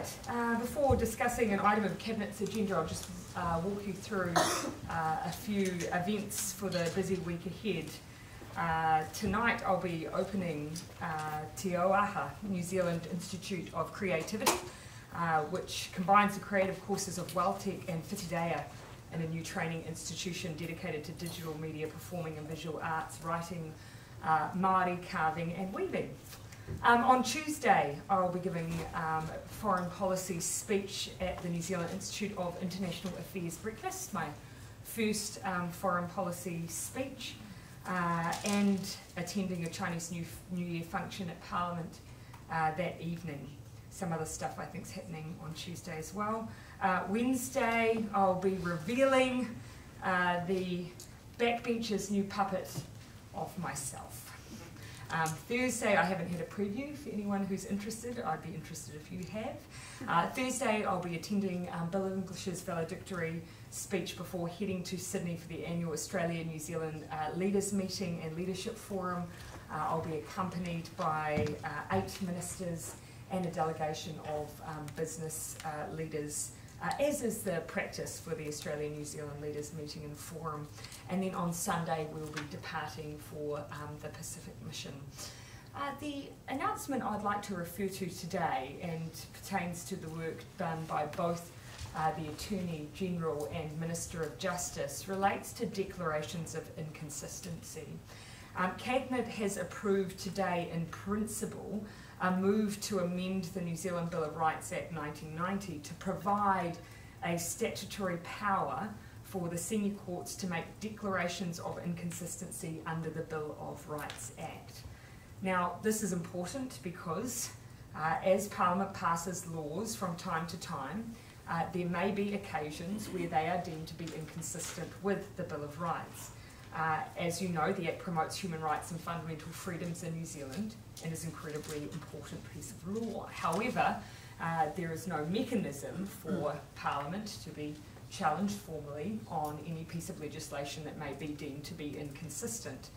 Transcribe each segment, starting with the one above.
Right, before discussing an item of Cabinet's agenda, I'll just walk you through a few events for the busy week ahead. Tonight I'll be opening Te Auaha, New Zealand Institute of Creativity, which combines the creative courses of Welltech and Whitireia in a new training institution dedicated to digital media, performing and visual arts, writing, Māori, carving and weaving. On Tuesday, I'll be giving a foreign policy speech at the New Zealand Institute of International Affairs breakfast, my first foreign policy speech, and attending a Chinese New Year function at Parliament that evening. Some other stuff I think is happening on Tuesday as well. Wednesday, I'll be revealing the backbencher's new puppet of myself. Thursday, I haven't had a preview for anyone who's interested. I'd be interested if you have. Thursday, I'll be attending Bill English's valedictory speech before heading to Sydney for the annual Australia-New Zealand Leaders Meeting and Leadership Forum. I'll be accompanied by 8 ministers and a delegation of business leaders, as is the practice for the Australia-New Zealand Leaders Meeting and Forum. And then on Sunday we'll be departing for the Pacific Mission. The announcement I'd like to refer to today, and pertains to the work done by both the Attorney General and Minister of Justice, relates to declarations of inconsistency. Cabinet has approved today in principle a move to amend the New Zealand Bill of Rights Act 1990 to provide a statutory power for the senior courts to make declarations of inconsistency under the Bill of Rights Act. Now, this is important because as Parliament passes laws from time to time, there may be occasions where they are deemed to be inconsistent with the Bill of Rights. As you know, the Act promotes human rights and fundamental freedoms in New Zealand and is an incredibly important piece of law. However, there is no mechanism for Parliament to be challenged formally on any piece of legislation that may be deemed to be inconsistent.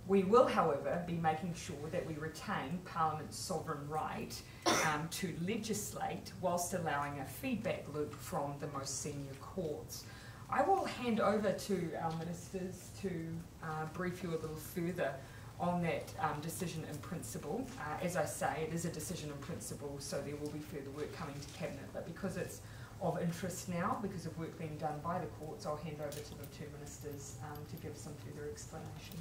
We will, however, be making sure that we retain Parliament's sovereign right to legislate whilst allowing a feedback loop from the most senior courts. I will hand over to our ministers to brief you a little further on that decision in principle. As I say, it is a decision in principle, so there will be further work coming to Cabinet, but because it's of interest now, because of work being done by the courts, I'll hand over to the two ministers to give some further explanation.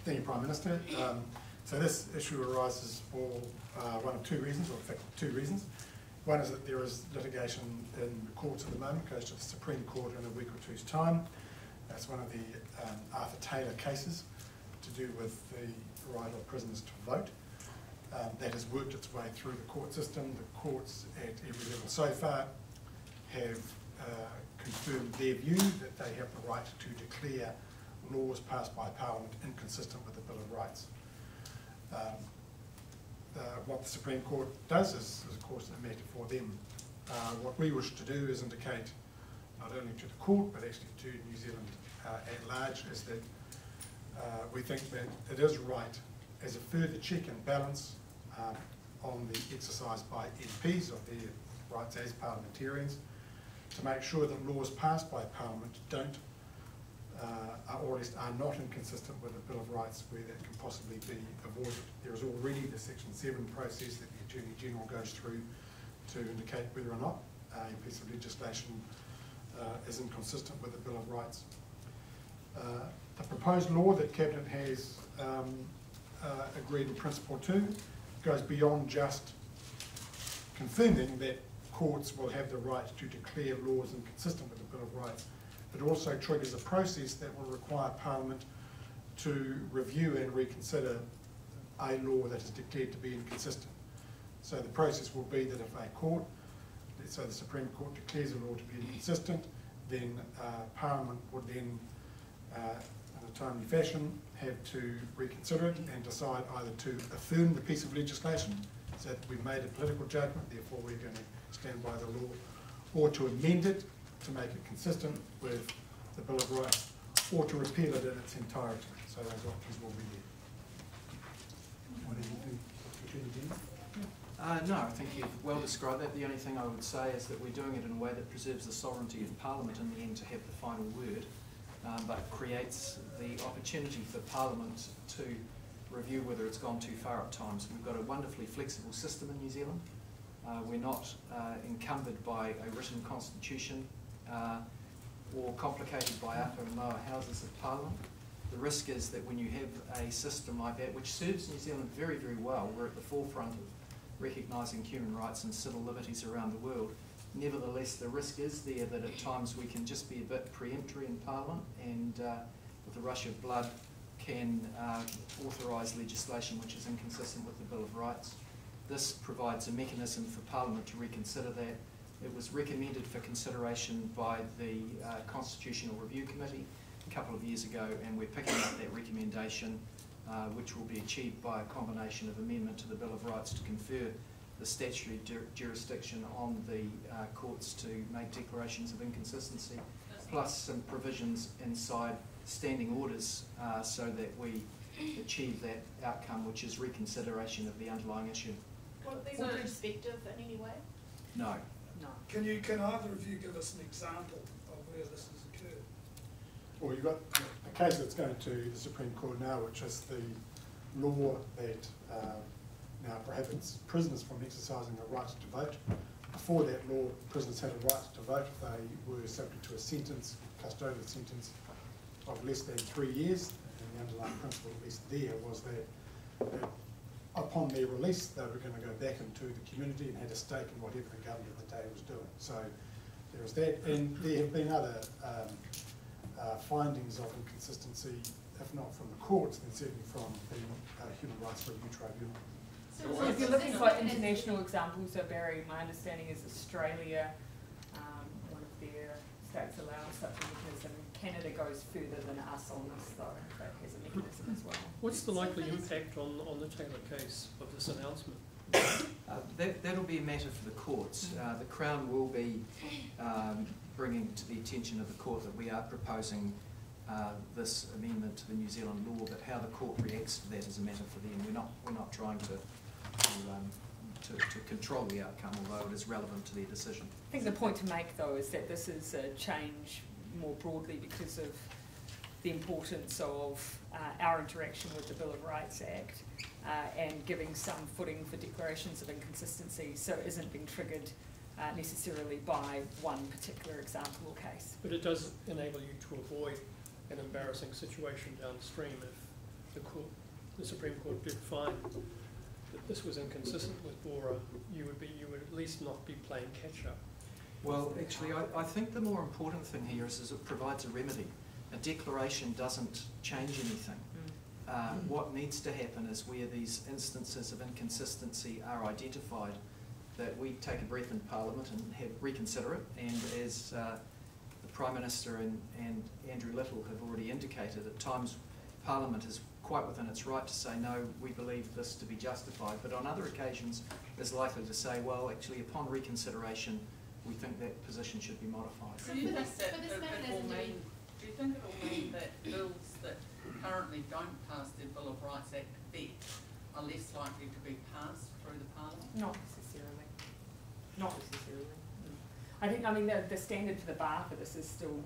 Thank you, Prime Minister. So this issue arises for one of two reasons, or in fact 2 reasons. One is that there is litigation in the courts at the moment, goes to the Supreme Court in a week or two's time. That's one of the Arthur Taylor cases to do with the right of prisoners to vote. That has worked its way through the court system. The courts at every level so far have confirmed their view that they have the right to declare laws passed by Parliament inconsistent with the Bill of Rights. What the Supreme Court does is of course, a matter for them. What we wish to do is indicate, not only to the court, but actually to New Zealand at large, is that we think that it is right, as a further check and balance on the exercise by MPs of their rights as parliamentarians, to make sure that laws passed by Parliament don't, or at least are not inconsistent with the Bill of Rights where that can possibly be avoided. There is already the Section 7 process that the Attorney General goes through to indicate whether or not a piece of legislation is inconsistent with the Bill of Rights. The proposed law that Cabinet has agreed in principle to goes beyond just confirming that courts will have the right to declare laws inconsistent with the Bill of Rights. It also triggers a process that will require Parliament to review and reconsider a law that is declared to be inconsistent. So the process will be that if a court, so the Supreme Court, declares a law to be inconsistent, then Parliament would then, in a timely fashion, have to reconsider it and decide either to affirm the piece of legislation, so that we've made a political judgment, therefore we're going to stand by the law, or to amend it to make it consistent with the Bill of Rights, or to repeal it in its entirety. So those options will be there. What do you think? No, I think you've well described that. The only thing I would say is that we're doing it in a way that preserves the sovereignty of Parliament in the end to have the final word, but creates the opportunity for Parliament to review whether it's gone too far at times. We've got a wonderfully flexible system in New Zealand. We're not encumbered by a written constitution or complicated by upper and lower houses of Parliament. The risk is that when you have a system like that, which serves New Zealand very, very well, we're at the forefront of recognising human rights and civil liberties around the world. Nevertheless, the risk is there that at times we can just be a bit preemptory in Parliament and with a rush of blood can authorise legislation which is inconsistent with the Bill of Rights. This provides a mechanism for Parliament to reconsider that. It was recommended for consideration by the Constitutional Review Committee a couple of years ago, and we're picking up that recommendation, which will be achieved by a combination of amendment to the Bill of Rights to confer the statutory jurisdiction on the courts to make declarations of inconsistency, plus some provisions inside standing orders so that we achieve that outcome, which is reconsideration of the underlying issue. Well, these are perspective in any way? No. No. Can either of you give us an example of where this has occurred? Well, you've got a case that's going to the Supreme Court now, which is the law that now prohibits prisoners from exercising a right to vote. Before that law, prisoners had a right to vote if they were subject to a sentence, custodial sentence of less than 3 years. And the underlying principle, at least there, was that upon their release, they were going to go back into the community and had a stake in whatever the government of the day was doing. So there was that, and there have been other findings of inconsistency, if not from the courts, then certainly from the Human Rights Review Tribunal. So if you're looking for international examples, so Barry, my understanding is Australia, one of their states allows such a mechanism. Canada goes further than us on this, though, but has a mechanism as well. What's the likely impact on the Taylor case of this announcement? That'll be a matter for the courts. The Crown will be bringing to the attention of the court that we are proposing this amendment to the New Zealand law, but how the court reacts to that is a matter for them. We're not trying to control the outcome, although it is relevant to their decision. I think the point to make, though, is that this is a change more broadly because of the importance of our interaction with the Bill of Rights Act and giving some footing for declarations of inconsistency, so it isn't being triggered necessarily by one particular example or case. But it does enable you to avoid an embarrassing situation downstream if the Supreme Court did find that this was inconsistent with BORA. You would at least not be playing catch up. Well, actually, I think the more important thing here is it provides a remedy. A declaration doesn't change anything. What needs to happen is where these instances of inconsistency are identified, that we take a breath in Parliament and reconsider it, and as the Prime Minister and Andrew Little have already indicated, at times Parliament is quite within its right to say, no, we believe this to be justified, but on other occasions is likely to say, well, actually, upon reconsideration, we think that position should be modified. So do you think it will mean that bills that currently don't pass the Bill of Rights Act are less likely to be passed through the Parliament? Not necessarily. Not necessarily. I mean, the standard for the bar for this is still,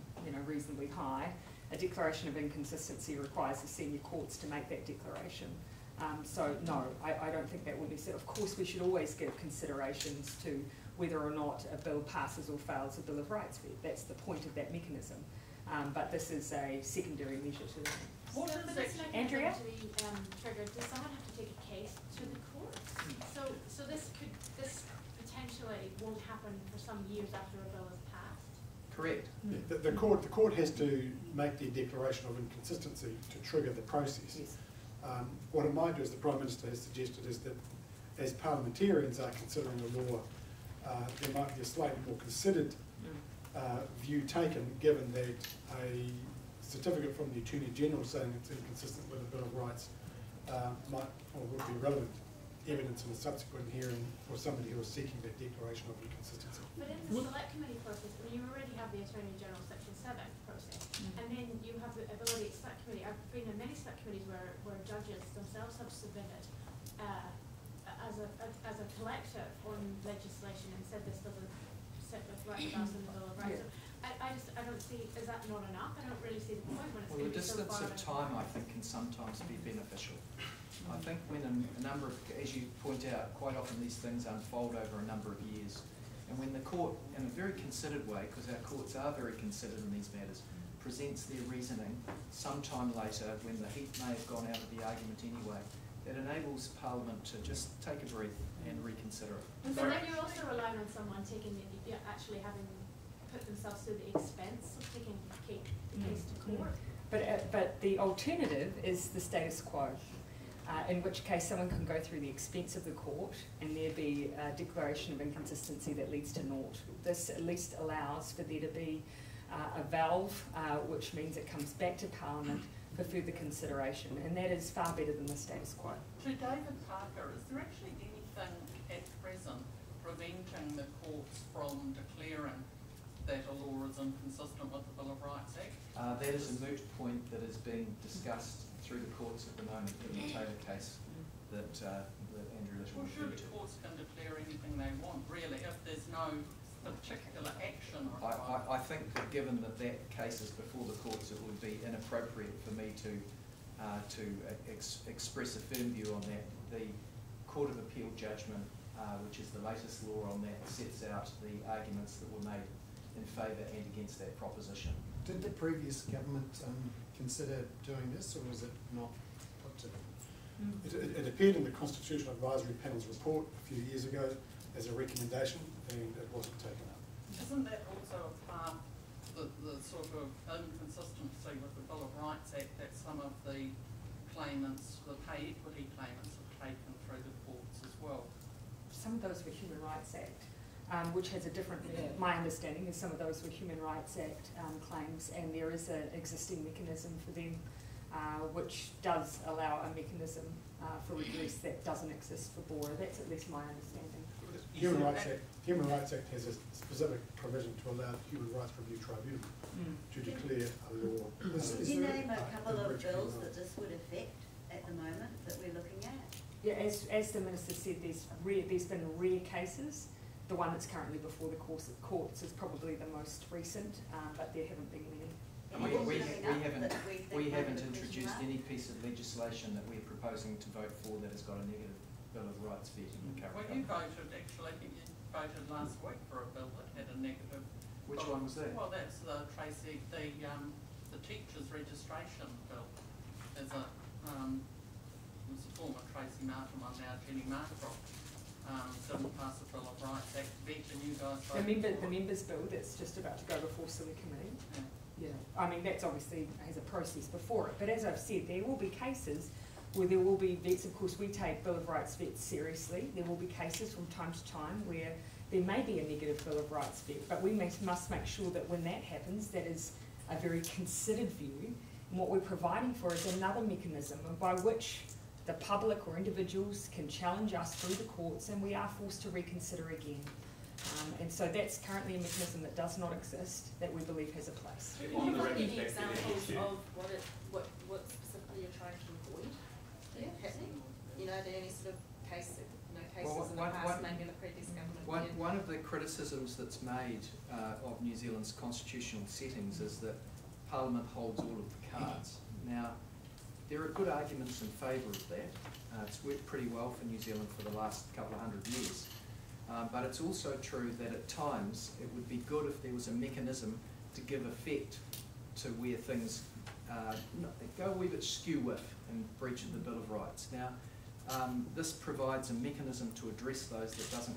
reasonably high. A declaration of inconsistency requires the senior courts to make that declaration. So no, I don't think that will be said. Of course, we should always give considerations to whether or not a bill passes or fails a Bill of Rights. That's the point of that mechanism. But this is a secondary measure to that. What is Andrea? to be triggered? Does someone have to take a case to the court? So this potentially won't happen for some years after a bill is passed. Correct. Yeah, the court has to make the declaration of inconsistency to trigger the process. Yes. What it might do, as the Prime Minister has suggested, is that as parliamentarians are considering the law, there might be a slightly more considered view taken, given that a certificate from the Attorney General saying it's inconsistent with the Bill of Rights might or would be relevant evidence in a subsequent hearing for somebody who is seeking that declaration of inconsistency. But in the select committee process, you already have the Attorney General Section 7 process, and then you have the ability at select committee. I've been in many select committees where judges themselves have submitted a as a collective on legislation and said this doesn't sit right with us in the Bill of Rights. Yeah. So I don't see, is that not enough? I don't really see the point when it's Well, going the to be so distance far. of time, I think, can sometimes be beneficial. I think when a number of, as you point out, quite often these things unfold over a number of years. And when the court, in a very considered way, because our courts are very considered in these matters, presents their reasoning sometime later when the heat may have gone out of the argument anyway, that enables Parliament to just take a breath and reconsider it. So then you're also relying on someone actually having put themselves through the expense of taking the case to court. But the alternative is the status quo, in which case someone can go through the expense of the court and there be a declaration of inconsistency that leads to naught. This at least allows for there to be a valve, which means it comes back to Parliament for further consideration, and that is far better than the status quo. To David Parker, is there actually anything at present preventing the courts from declaring that a law is inconsistent with the Bill of Rights Act? That is a moot point that is being discussed through the courts at the moment in the Taylor case that Andrew Little Well, sure, referred the to. courts can declare anything they want, really, if there's no particular action required. I think that given that case is before the courts, it would be inappropriate for me to express a firm view on that. The Court of Appeal judgment, which is the latest law on that, sets out the arguments that were made in favour and against that proposition. Did the previous government consider doing this, or was it not put to them? It appeared in the Constitutional Advisory Panel's report a few years ago as a recommendation, and it wasn't taken up. Isn't that also a part, the sort of inconsistency with the Bill of Rights Act, that some of the claimants, the pay equity claimants, have taken through the courts as well? Some of those were Human Rights Act, which has a different, my understanding is some of those were Human Rights Act claims, and there is an existing mechanism for them, which does allow a mechanism for redress that doesn't exist for BORA. That's at least my understanding. Human Rights Act has a specific provision to allow the Human Rights Review Tribunal to declare a law. Can you name a couple of bills that this would affect at the moment that we're looking at? Yeah, as the Minister said, there's been rare cases. The one that's currently before the courts is probably the most recent, but there haven't been many. We haven't introduced any piece of legislation that we're proposing to vote for that has got a negative Bill of Rights vet in the current Well, you voted last week for a bill that had a negative. Which one was that? Well, that's the teachers' registration bill. There's a was a former Tracy Martin one, now Jenny Marcroft. Didn't pass the Bill of Rights Act vet, and you guys voted The members' bill that's just about to go before Silly Committee. Yeah, I mean, that's obviously has a process before it, but as I've said, there will be cases where there will be vets. Of course, we take Bill of Rights vets seriously. There will be cases from time to time where there may be a negative Bill of Rights vet, but we must make sure that when that happens, that is a very considered view, and what we're providing for is another mechanism by which the public or individuals can challenge us through the courts, and we are forced to reconsider again. And so that's currently a mechanism that does not exist, that we believe has a place. Can you give any examples of what specifically you're trying to avoid happening? You know, are there any sort of cases in the past, maybe in the previous government? One of the criticisms that's made of New Zealand's constitutional settings is that Parliament holds all of the cards. Now, there are good arguments in favour of that. It's worked pretty well for New Zealand for the last couple of 100 years. But it's also true that at times it would be good if there was a mechanism to give effect to where things go a wee bit skew with in breach of the Bill of Rights. Now, this provides a mechanism to address those that doesn't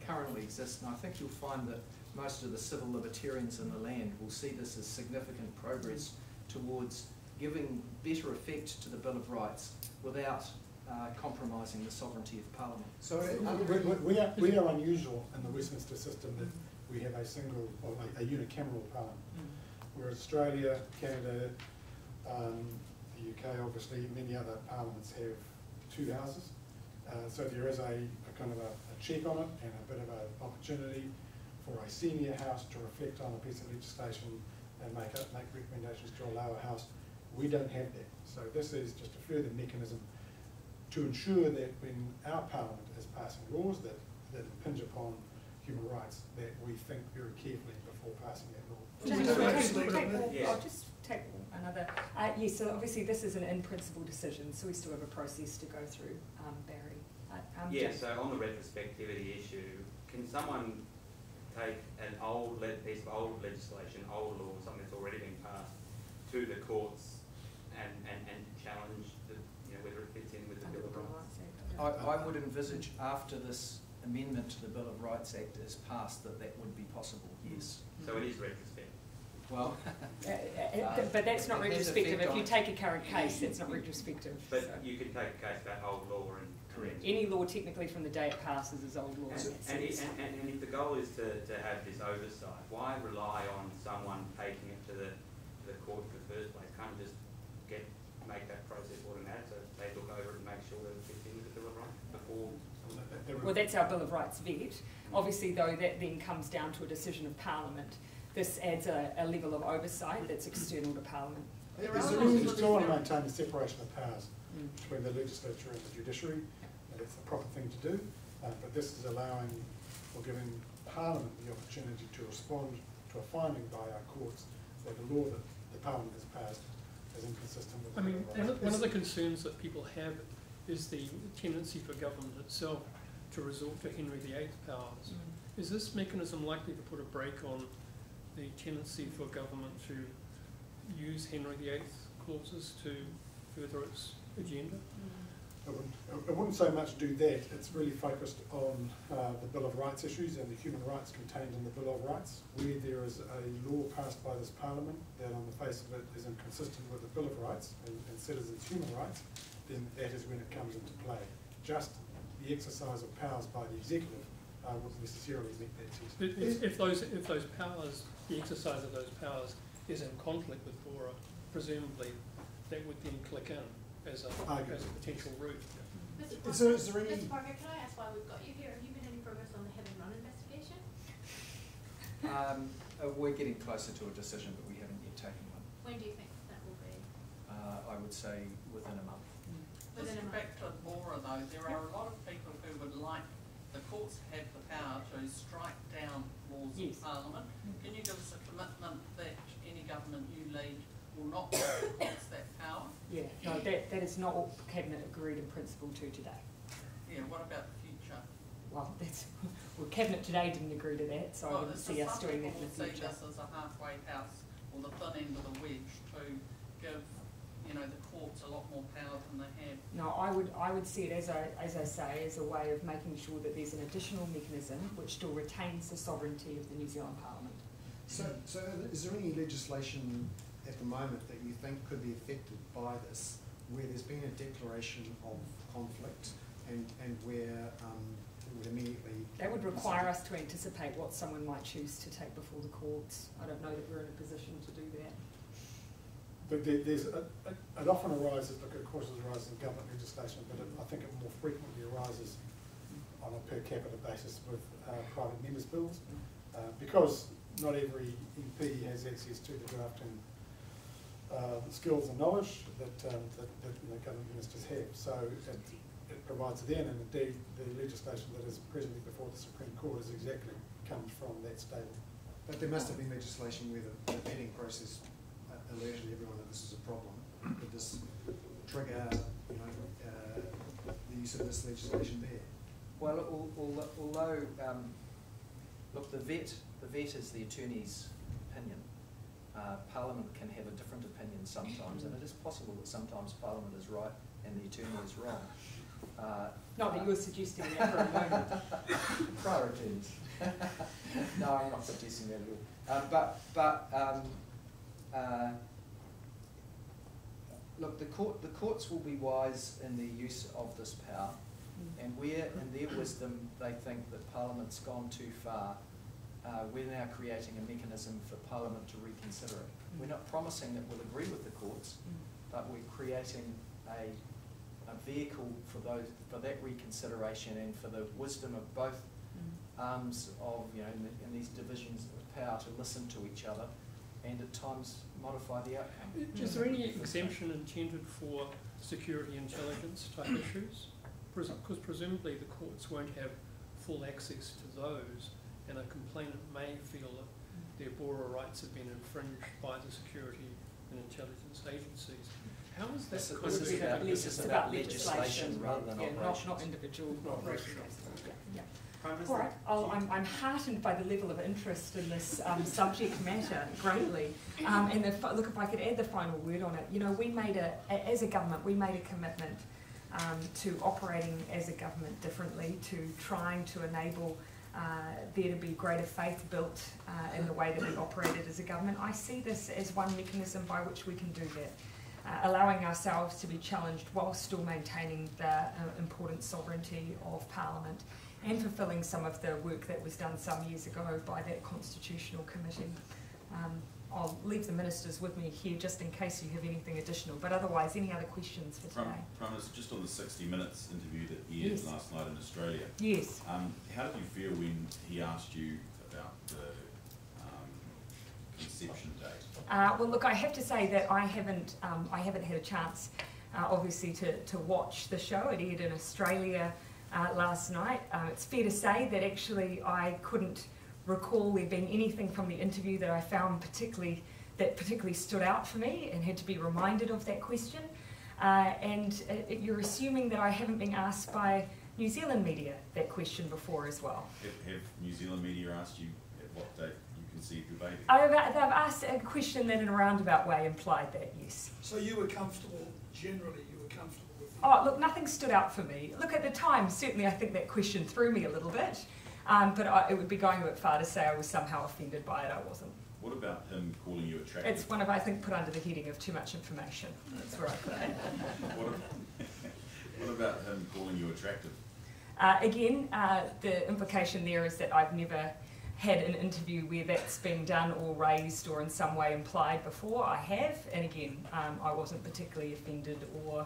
currently exist, and I think you'll find that most of the civil libertarians in the land will see this as significant progress towards giving better effect to the Bill of Rights without compromising the sovereignty of Parliament. So we are unusual in the Westminster system that we have a single, or a unicameral Parliament. Whereas Australia, Canada, the UK, obviously, many other parliaments have two houses. So there is a kind of a check on it and a bit of an opportunity for a senior house to reflect on a piece of legislation and make recommendations to a lower house. We don't have that. So this is just a further mechanism to ensure that when our Parliament is passing laws that impinge upon human rights, that we think very carefully before passing that law. I'll just take another. Yes, so obviously this is an in-principle decision, so we still have a process to go through. Barry. Yeah, Jane. so on the retrospectivity issue, can someone take an old piece of old legislation, old law, something that's already been passed, to the courts and challenge whether it fits in with the Bill of Rights? I would envisage after this amendment to the Bill of Rights Act is passed that would be possible, yes. So it is retrospective. Well, but that's not it has retrospective. effect If you on- take a current case, that's not retrospective. But so. you could take a case about old law and correct. Any law technically from the day it passes is old law. And if the goal is to have this oversight, why rely on someone taking it to the court in the first place? Can't you just make that process automatic so they look over it and make sure that it fits in with the Bill of Rights before? Well, that's our Bill of Rights vet. Obviously, though, that then comes down to a decision of Parliament. This adds a level of oversight that's external to Parliament. You still want to maintain the separation of powers between the legislature and the judiciary, and it's the proper thing to do. But this is allowing or giving Parliament the opportunity to respond to a finding by our courts that the law that the Parliament has passed is inconsistent with the Bill of Rights. One of the concerns that people have is the tendency for government itself to resort to Henry VIII powers. Is this mechanism likely to put a brake on the tendency for government to use Henry VIII clauses to further its agenda? I wouldn't so much do that. It's really focused on the Bill of Rights issues and the human rights contained in the Bill of Rights. Where there is a law passed by this Parliament that on the face of it is inconsistent with the Bill of Rights and citizens' human rights, then that is when it comes into play. Just the exercise of powers by the executive wouldn't necessarily meet that test. If those powers, the exercise of those powers is in conflict with BORA, presumably that would then click in as a potential route. Mr. Parker, can I ask why we've got you here? Have you made any progress on the hit and run investigation? We're getting closer to a decision, but we haven't yet taken one. When do you think that will be? I would say within a month. Within a month. Back to BORA though, there are a lot of people who would like the courts have the power to strike down laws of Parliament. Can you give us a commitment that any government you lead will not use that power? Yeah, no, that is not what Cabinet agreed in principle to today. Yeah, what about the future? Well, Cabinet today didn't agree to that, so I wouldn't see us doing that in the future. See this as a halfway house, or the thin end of the wedge, to give the courts a lot more power than they have. No, I would see it as I say, as a way of making sure that there's an additional mechanism which still retains the sovereignty of the New Zealand Parliament. So is there any legislation at the moment that you think could be affected by this, where there's been a declaration of conflict and where it would immediately... That would require us to anticipate what someone might choose to take before the courts. I don't know that we're in a position to do that. But it often arises, look, of course it arises in government legislation, but I think it more frequently arises on a per capita basis with private members' bills, because not every MP has access to the drafting skills and knowledge that government ministers have. So it provides then, and indeed the legislation that is presently before the Supreme Court is exactly comes from that stable. But there must have been legislation where the vetting process alerted everyone that this is a problem. Could this trigger the use of this legislation there? Well, although look, the vet is the attorney's opinion. Parliament can have a different opinion sometimes, and it is possible that sometimes Parliament is right and the attorney is wrong. Not that you were suggesting that for a moment. Prior attorneys. No, I'm not suggesting that at all. Look, the courts will be wise in the use of this power, and where in their wisdom they think that Parliament's gone too far, we're now creating a mechanism for Parliament to reconsider it. We're not promising that we'll agree with the courts, but we're creating a vehicle for that reconsideration and for the wisdom of both arms of in these divisions of power to listen to each other and at times modify the outcome. Is there any exemption intended for security intelligence type issues? Because presumably the courts won't have full access to those, and a complainant may feel that their BORA rights have been infringed by the security and intelligence agencies. How is that? This is about legislation rather than operations. Not individual operations. Yeah. Prime All right. I'm heartened by the level of interest in this subject matter greatly. And look, if I could add the final word on it, you know, we made as a government, we made a commitment to operating as a government differently, to trying to enable there to be greater faith built in the way that we operated as a government. I see this as one mechanism by which we can do that, allowing ourselves to be challenged while still maintaining the important sovereignty of Parliament and fulfilling some of the work that was done some years ago by that constitutional committee. I'll leave the ministers with me here just in case you have anything additional, but otherwise, any other questions for today? Prime Minister, just on the 60 Minutes interview that aired Yes. last night in Australia. Yes. How did you feel when he asked you about the conception date? Well, look, I have to say that I haven't had a chance, obviously, to watch the show. It aired in Australia last night. It's fair to say that actually I couldn't recall there being anything from the interview that I found particularly stood out for me and had to be reminded of that question. You're assuming that I haven't been asked by New Zealand media that question before as well. Have New Zealand media asked you at what date you conceived your baby? They've asked a question that in a roundabout way implied that, yes. So you were comfortable, generally you were comfortable with the... Oh, look, nothing stood out for me. Look, at the time, certainly I think that question threw me a little bit, but it would be going a bit far to say I was somehow offended by it. I wasn't. What about him calling you attractive? It's one of, I think, put under the heading of too much information. That's where I put it. What about him calling you attractive? Again, the implication there is that I've never had an interview where that's been done or raised or in some way implied before. I have, and again, I wasn't particularly offended or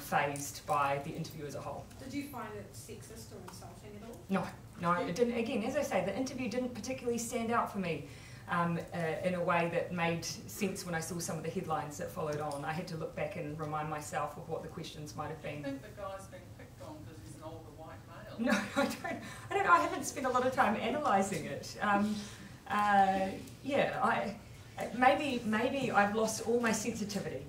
fazed by the interview as a whole. Did you find it sexist or insulting at all? No, it didn't. Again, as I say, the interview didn't particularly stand out for me in a way that made sense when I saw some of the headlines that followed on. I had to look back and remind myself of what the questions might have been. I think the guy's being picked on because he's an older white male. No, I don't know. I haven't spent a lot of time analysing it. Maybe I've lost all my sensitivity.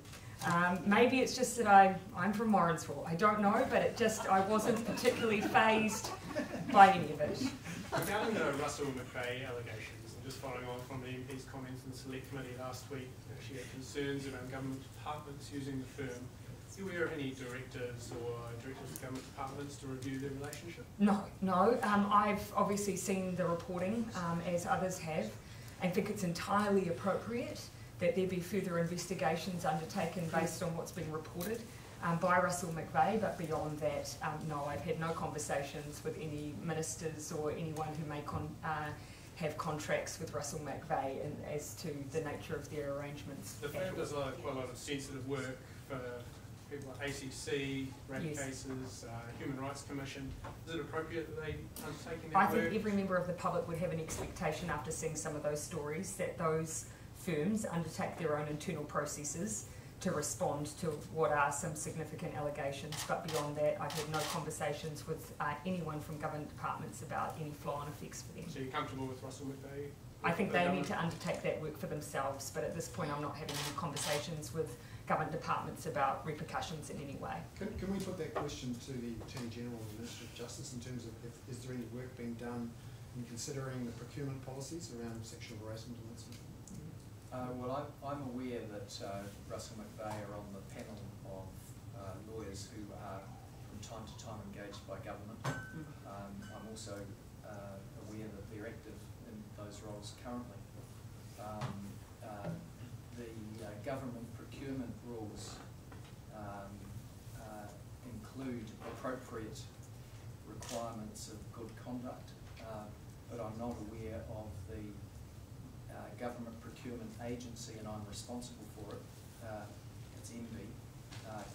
Maybe it's just that I'm from Morrinsville. I don't know, but I wasn't particularly fazed by any of it. Regarding the Russell McVeagh allegations, and just following on from the MP's comments in the Select Committee last week, she had concerns around government departments using the firm. Are you aware of any directors or directors of government departments to review their relationship? No. I've obviously seen the reporting, as others have. I think it's entirely appropriate that there be further investigations undertaken based on what's been reported by Russell McVeagh, but beyond that, no, I've had no conversations with any ministers or anyone who may have contracts with Russell McVeagh as to the nature of their arrangements. The firm does quite a lot of sensitive work for people like ACC, rape Yes. cases, Human Rights Commission. Is it appropriate that they undertaking that I work? think every member of the public would have an expectation after seeing some of those stories that those firms undertake their own internal processes to respond to what are some significant allegations. But beyond that, I've had no conversations with anyone from government departments about any flow-on effects for them. So you're comfortable with Russell McVeagh? I think they need to undertake that work for themselves, but at this point I'm not having any conversations with government departments about repercussions in any way. Can we put that question to the Attorney General and the Minister of Justice in terms of is there any work being done in considering the procurement policies around sexual harassment and that sort of thing? Well, I'm aware that Russell McVeagh are on the panel of lawyers who are from time to time engaged by government. I'm also aware that they're active in those roles currently. The government procurement rules include appropriate requirements of good conduct, but I'm not aware of the government procurement agency, and I'm responsible for it. It's MB,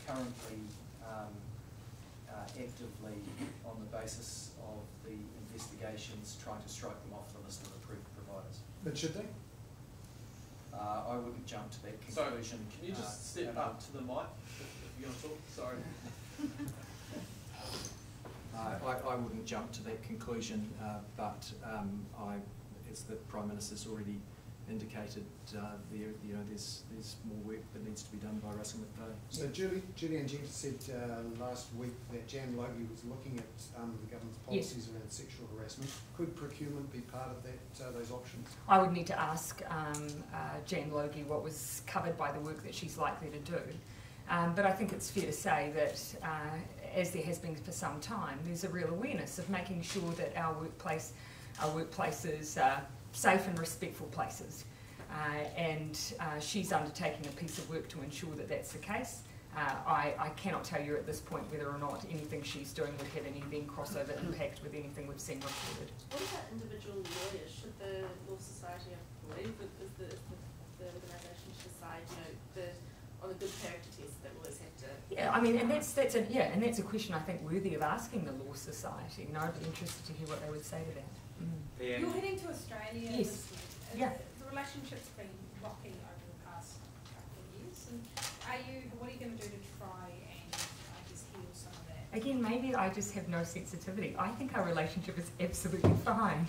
currently actively on the basis of the investigations trying to strike them off the list of approved providers. But should they? I wouldn't jump to that conclusion. So, can you just step up to the mic if you You want to talk? Sorry. I wouldn't jump to that conclusion, but as the Prime Minister's already indicated, there's more work that needs to be done by Russell McVeagh. So Julian Jeter said last week that Jan Logie was looking at the government's policies around sexual harassment. Could procurement be part of that, those options? I would need to ask Jan Logie what was covered by the work that she's likely to do. But I think it's fair to say that, as there has been for some time, there's a real awareness of making sure that our workplaces are safe and respectful places. And she's undertaking a piece of work to ensure that that's the case. I cannot tell you at this point whether or not anything she's doing would have any then crossover impact with anything we've seen reported. What about individual lawyers? Should the Law Society, I believe, is the organisation should decide, on a good character test that lawyers have to... Yeah, I mean, and that's a question I think worthy of asking the Law Society. I'd be interested to hear what they would say to that. You're heading to Australia. Yes. Yeah. The relationship's been rocky over the past couple of years. And what are you going to do to try and, heal some of that? Again, maybe I just have no sensitivity. I think our relationship is absolutely fine.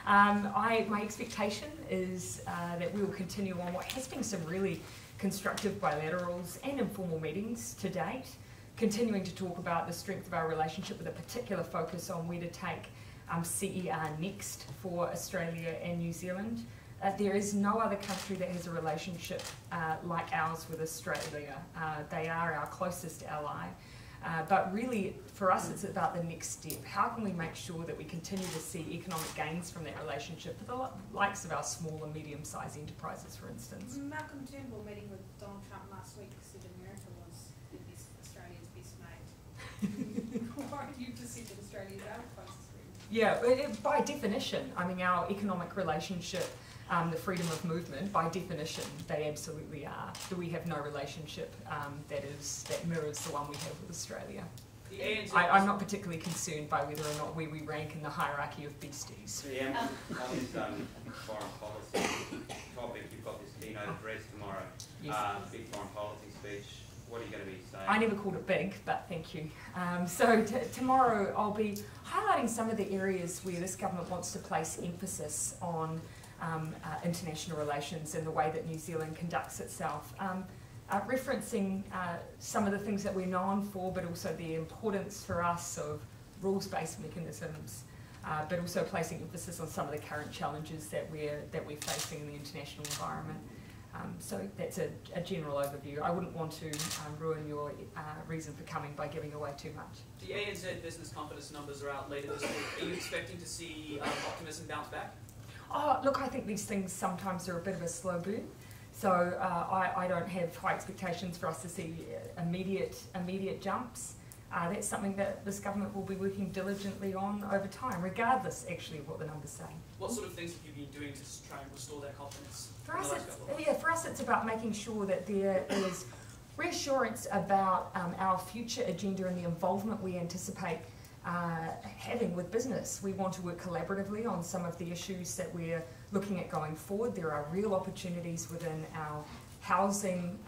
My expectation is that we will continue on what has been some really constructive bilaterals and informal meetings to date, continuing to talk about the strength of our relationship with a particular focus on where to take CER next for Australia and New Zealand. There is no other country that has a relationship like ours with Australia. They are our closest ally. But really, for us, it's about the next step. How can we make sure that we continue to see economic gains from that relationship for the likes of our small and medium-sized enterprises, for instance? Malcolm Turnbull meeting with Donald Trump last week said America was Australia's best mate. Why don't you just said that Australia is our closest friend? Yeah, by definition, I mean, our economic relationship, the freedom of movement, by definition, they absolutely are. We have no relationship that mirrors the one we have with Australia. I'm not particularly concerned by whether or not where we rank in the hierarchy of beasties. On this foreign policy topic, you've got this keynote address tomorrow, big foreign policy speech. What are you going to be saying? I never called it big, but thank you. So tomorrow I'll be highlighting some of the areas where this government wants to place emphasis on international relations and the way that New Zealand conducts itself, referencing some of the things that we're known for, but also the importance for us of rules-based mechanisms, but also placing emphasis on some of the current challenges that we're facing in the international environment. So that's a general overview. I wouldn't want to ruin your reason for coming by giving away too much. The ANZ business confidence numbers are out later this week. Are you expecting to see optimism bounce back? Oh, look, I think these things sometimes are a bit of a slow burn. So I don't have high expectations for us to see immediate jumps. That's something that this government will be working diligently on over time, regardless actually of what the numbers say. What sort of things have you been doing to try and restore that confidence? For us it's about making sure that there is reassurance about our future agenda and the involvement we anticipate having with business. We want to work collaboratively on some of the issues that we're looking at going forward. There are real opportunities within our housing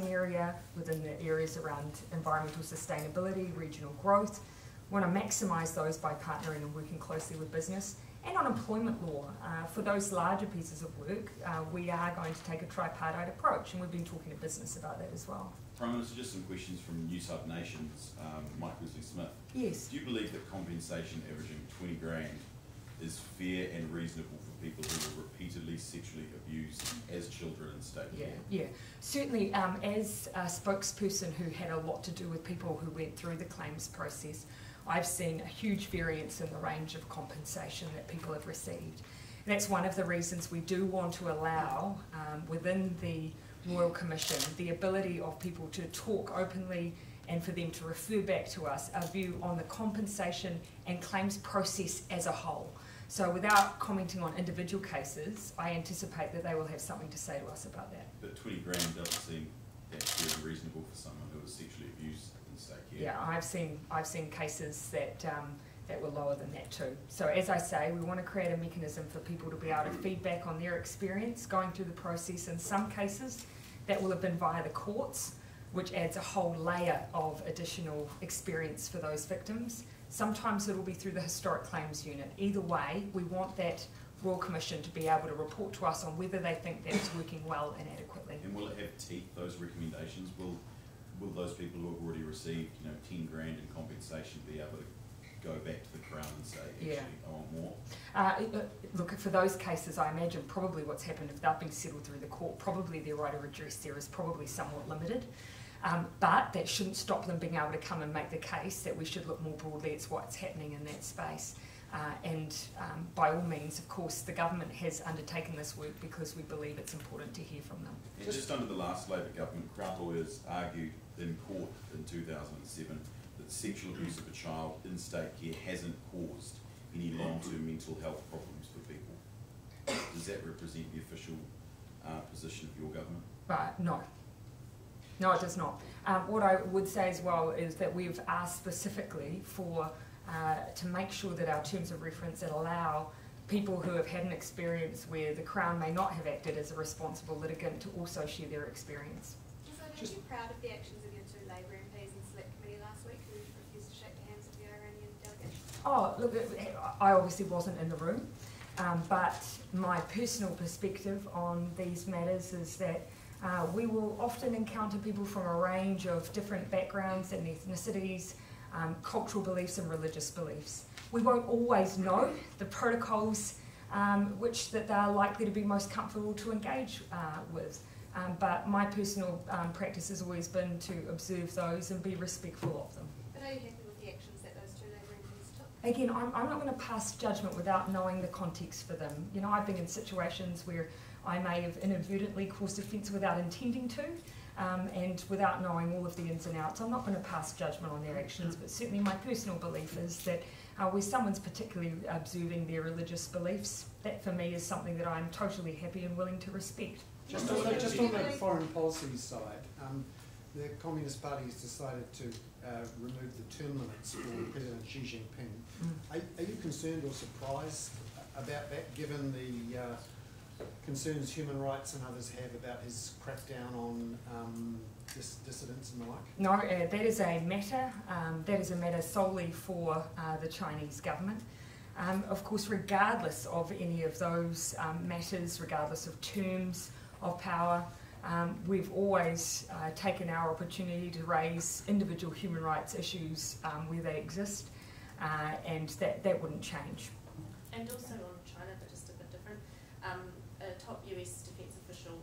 area, within the areas around environmental sustainability, regional growth. We want to maximise those by partnering and working closely with business. And on employment law, for those larger pieces of work, we are going to take a tripartite approach, and we've been talking to business about that as well. Prime Minister, just some questions from New South Nations, Mike Smith. Yes. Do you believe that compensation averaging 20 grand is fair and reasonable for people who were repeatedly sexually abused as children in state care? Yeah. Certainly, as a spokesperson who had a lot to do with people who went through the claims process, I've seen a huge variance in the range of compensation that people have received. And that's one of the reasons we do want to allow, within the Royal Commission, the ability of people to talk openly and for them to refer back to us a view on the compensation and claims process as a whole. So without commenting on individual cases, I anticipate that they will have something to say to us about that. But 20 grand doesn't seem that fair and reasonable for someone who was sexually abused in state care. Yeah, I've seen cases that were lower than that too. So as I say, we want to create a mechanism for people to be able to feedback on their experience going through the process. In some cases, that will have been via the courts. which adds a whole layer of additional experience for those victims. Sometimes it'll be through the Historic Claims Unit. Either way, we want that Royal Commission to be able to report to us on whether they think that's working well and adequately. And will it have teeth, those recommendations? Will those people who have already received, 10 grand in compensation be able to go back to the Crown and say, actually, I want more? Look, for those cases, I imagine probably what's happened, if they've been settled through the court, probably their right of redress there is probably somewhat limited. But that shouldn't stop them being able to come and make the case that we should look more broadly at what's happening in that space. By all means, of course, the government has undertaken this work because we believe it's important to hear from them. And just under the last Labor government, Crown lawyers argued in court in 2007 that sexual abuse of a child in state care hasn't caused any long-term mental health problems for people. Does that represent the official position of your government? No. No, it does not. What I would say as well is that we've asked specifically for to make sure that our terms of reference that allow people who have had an experience where the Crown may not have acted as a responsible litigant to also share their experience. So are you proud of the actions of your two Labour MPs in Select Committee last week who refused to shake the hands of the Iranian delegation? Oh, look, I obviously wasn't in the room, but my personal perspective on these matters is that we will often encounter people from a range of different backgrounds and ethnicities, cultural beliefs and religious beliefs. We won't always know the protocols which that they're likely to be most comfortable to engage with. But my personal practice has always been to observe those and be respectful of them. But are you happy with the actions that those two Labour MPs took? Again, I'm not going to pass judgment without knowing the context for them. I've been in situations where I may have inadvertently caused offence without intending to, and without knowing all of the ins and outs. I'm not going to pass judgment on their actions, but certainly my personal belief is that where someone's particularly observing their religious beliefs, that for me is something that I'm totally happy and willing to respect. Just on the foreign policy side, the Communist Party has decided to remove the term limits for President Xi Jinping. Are you concerned or surprised about that, given the concerns human rights and others have about his crackdown on dissidents and the like? No, that is a matter solely for the Chinese government. Of course, regardless of any of those matters, regardless of terms of power, we've always taken our opportunity to raise individual human rights issues where they exist, and that wouldn't change. And also on China, but just a bit different, a top US defence official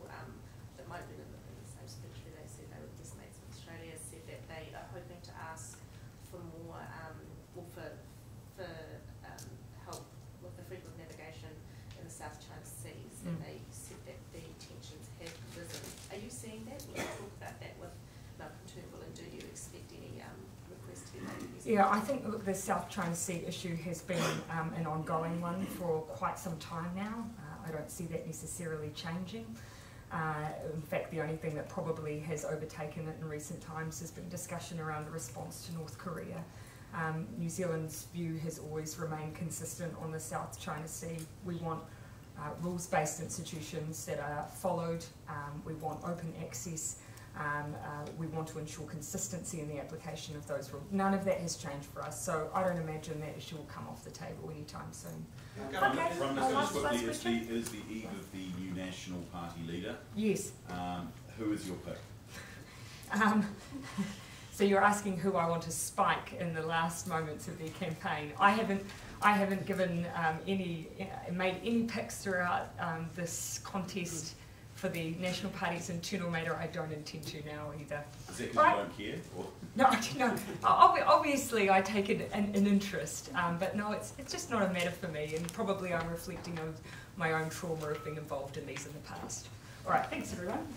that might be in the same speech where they said they were best mates with Australia said that they are hoping to ask for more, for help with the freedom of navigation in the South China Seas, and they said that the tensions have risen. Are you seeing that? Will you talk about that with Malcolm Turnbull, and do you expect any request to be made? Yeah, I think the South China Sea issue has been an ongoing one for quite some time now. I don't see that necessarily changing. In fact, the only thing that probably has overtaken it in recent times has been discussion around the response to North Korea. New Zealand's view has always remained consistent on the South China Sea. We want rules-based institutions that are followed. We want open access. We want to ensure consistency in the application of those rules. None of that has changed for us, so I don't imagine that issue will come off the table anytime soon. It is the eve of the new National Party leader. Yes. Who is your pick? So you're asking who I want to spike in the last moments of their campaign. I haven't given made any picks throughout this contest for the National Party's internal matter. I don't intend to now either. Is that because you don't care? Or? No. Obviously, I take an interest, but no, it's just not a matter for me, and probably I'm reflecting on my own trauma of being involved in these in the past. All right, thanks everyone.